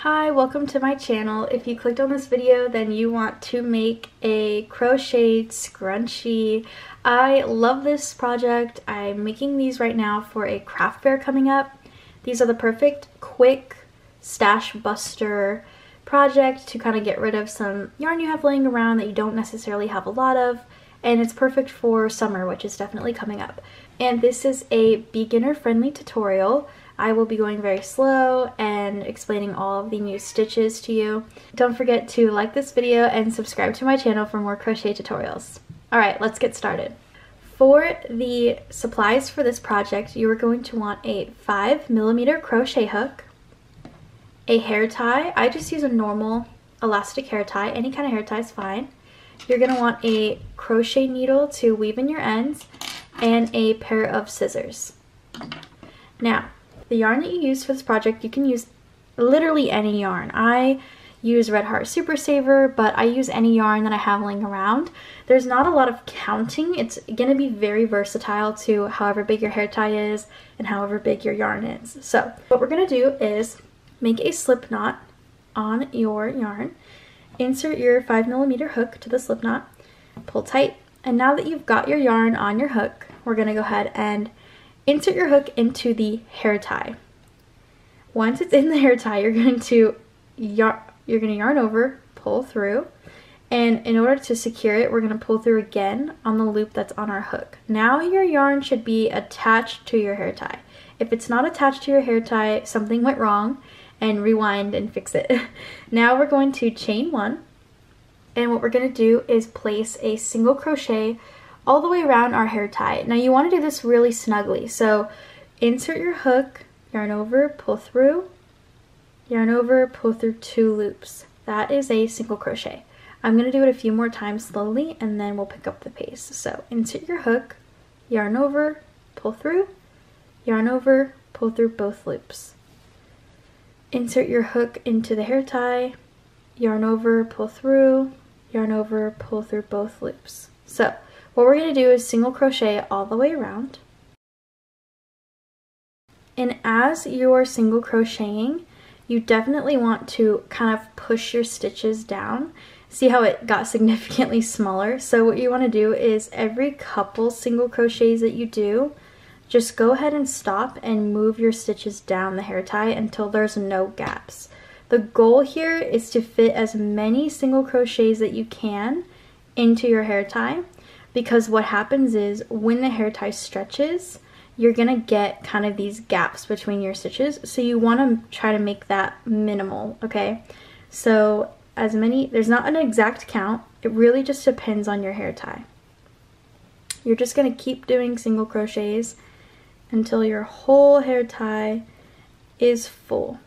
Hi, welcome to my channel. If you clicked on this video, then you want to make a crocheted scrunchie. I love this project. I'm making these right now for a craft fair coming up. These are the perfect quick stash buster project to kind of get rid of some yarn you have laying around that you don't necessarily have a lot of, and it's perfect for summer, which is definitely coming up. And this is a beginner-friendly tutorial. I will be going very slow and explaining all of the new stitches to you. Don't forget to like this video and subscribe to my channel for more crochet tutorials. Alright, let's get started. For the supplies for this project, you are going to want a 5mm crochet hook, a hair tie. I just use a normal elastic hair tie. Any kind of hair tie is fine. You're going to want a crochet needle to weave in your ends and a pair of scissors. Now, the yarn that you use for this project, you can use literally any yarn. I use Red Heart Super Saver, but I use any yarn that I have laying around. There's not a lot of counting. It's going to be very versatile to however big your hair tie is and however big your yarn is. So what we're going to do is make a slip knot on your yarn. Insert your 5mm hook to the slip knot, pull tight, and now that you've got your yarn on your hook, we're going to go ahead and insert your hook into the hair tie. Once it's in the hair tie, you're going to yarn over, pull through, and in order to secure it, we're going to pull through again on the loop that's on our hook. Now your yarn should be attached to your hair tie. If it's not attached to your hair tie, something went wrong, and rewind and fix it. Now we're going to chain one, and what we're going to do is place a single crochet all the way around our hair tie. Now you want to do this really snugly, so insert your hook, yarn over, pull through, yarn over, pull through 2 loops. That is a single crochet. I'm going to do it a few more times slowly and then we'll pick up the pace. So insert your hook, yarn over, pull through, yarn over, pull through both loops. Insert your hook into the hair tie, yarn over, pull through, yarn over, pull through both loops. So what we're going to do is single crochet all the way around. And as you're single crocheting, you definitely want to kind of push your stitches down. See how it got significantly smaller? So what you want to do is every couple single crochets that you do, just go ahead and stop and move your stitches down the hair tie until there's no gaps. The goal here is to fit as many single crochets that you can into your hair tie, because what happens is when the hair tie stretches, you're gonna get kind of these gaps between your stitches, so you want to try to make that minimal, okay? So as many, there's not an exact count, it really just depends on your hair tie. You're just gonna keep doing single crochets until your whole hair tie is full,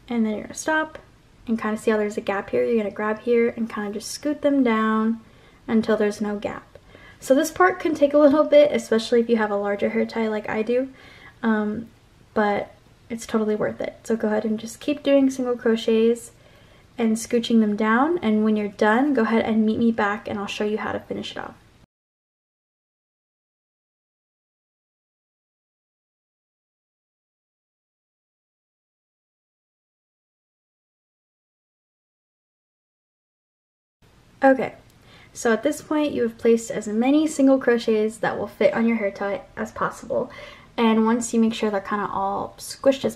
and then you're gonna stop and kind of see how there's a gap here. You're gonna grab here and kind of just scoot them down until there's no gap. So this part can take a little bit, especially if you have a larger hair tie like I do, but it's totally worth it. So go ahead and just keep doing single crochets and scooching them down, and when you're done, go ahead and meet me back and I'll show you how to finish it off. Okay. So at this point, you have placed as many single crochets that will fit on your hair tie as possible. And once you make sure they're kind of all squished as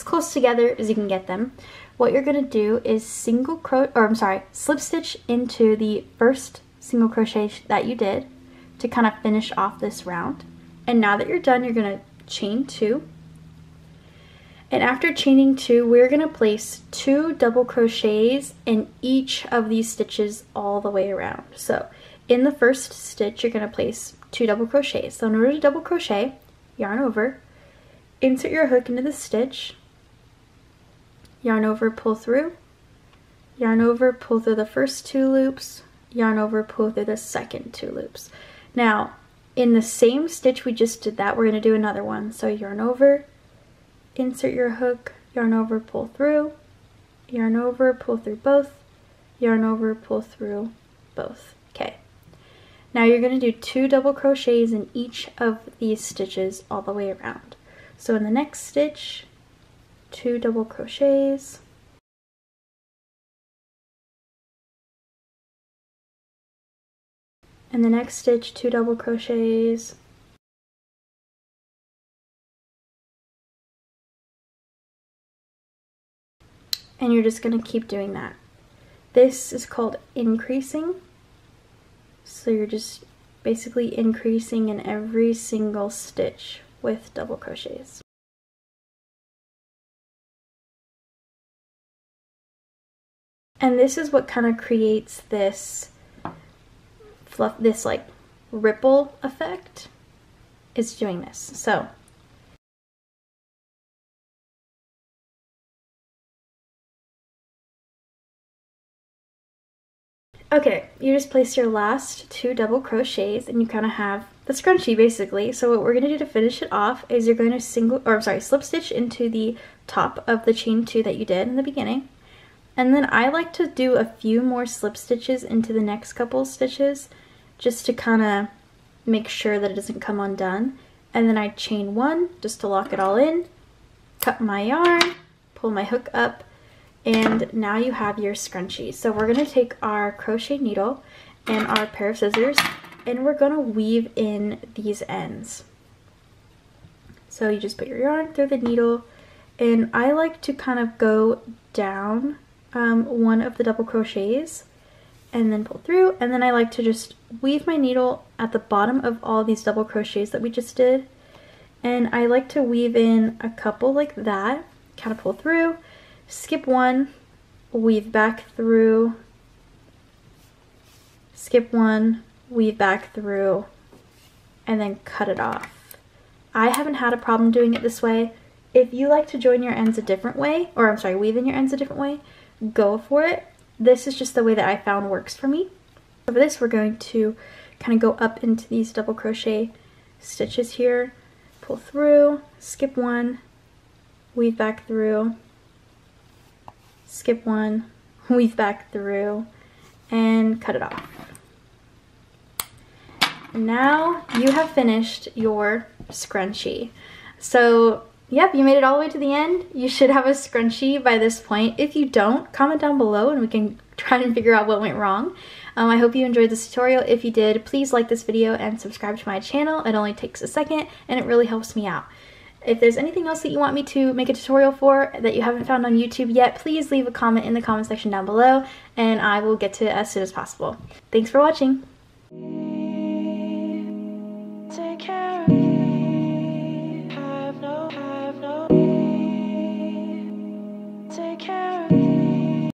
close together as you can get them, what you're going to do is slip stitch into the first single crochet that you did to kind of finish off this round. And now that you're done, you're going to chain 2. And after chaining 2, we're going to place 2 double crochets in each of these stitches all the way around. So in the first stitch, you're going to place 2 double crochets. So in order to double crochet, yarn over, insert your hook into the stitch, yarn over, pull through, yarn over, pull through the first 2 loops, yarn over, pull through the second 2 loops. Now, in the same stitch we just did that, we're going to do another one. So yarn over, insert your hook, yarn over, pull through, yarn over, pull through both, yarn over, pull through both. Okay. Now you're going to do 2 double crochets in each of these stitches all the way around. So in the next stitch, 2 double crochets, and the next stitch 2 double crochets, and you're just going to keep doing that. This is called increasing, so you're just basically increasing in every single stitch with double crochets. And this is what kind of creates this fluff, this like ripple effect, is doing this. So okay, you just place your last 2 double crochets and you kind of have the scrunchie basically. So what we're going to do to finish it off is you're going to slip stitch into the top of the chain 2 that you did in the beginning. And then I like to do a few more slip stitches into the next couple stitches just to kind of make sure that it doesn't come undone. And then I chain 1 just to lock it all in, cut my yarn, pull my hook up, and now you have your scrunchie. So we're going to take our crochet needle and our pair of scissors and we're going to weave in these ends. So you just put your yarn through the needle, and I like to kind of go down one of the double crochets and then pull through, and then I like to just weave my needle at the bottom of all these double crochets that we just did, and I like to weave in a couple like that, kind of pull through, skip 1, weave back through, skip 1, weave back through, and then cut it off. I haven't had a problem doing it this way. If you like to join your ends a different way, or I'm sorry, weave in your ends a different way, go for it. This is just the way that I found works for me. So for this, we're going to kind of go up into these double crochet stitches here, pull through, skip 1, weave back through, skip 1, weave back through, and cut it off. Now you have finished your scrunchie. So yep, you made it all the way to the end. You should have a scrunchie by this point. If you don't, comment down below and we can try and figure out what went wrong. I hope you enjoyed this tutorial. If you did, please like this video and subscribe to my channel. It only takes a second and it really helps me out. If there's anything else that you want me to make a tutorial for that you haven't found on YouTube yet, please leave a comment in the comment section down below and I will get to it as soon as possible. Thanks for watching.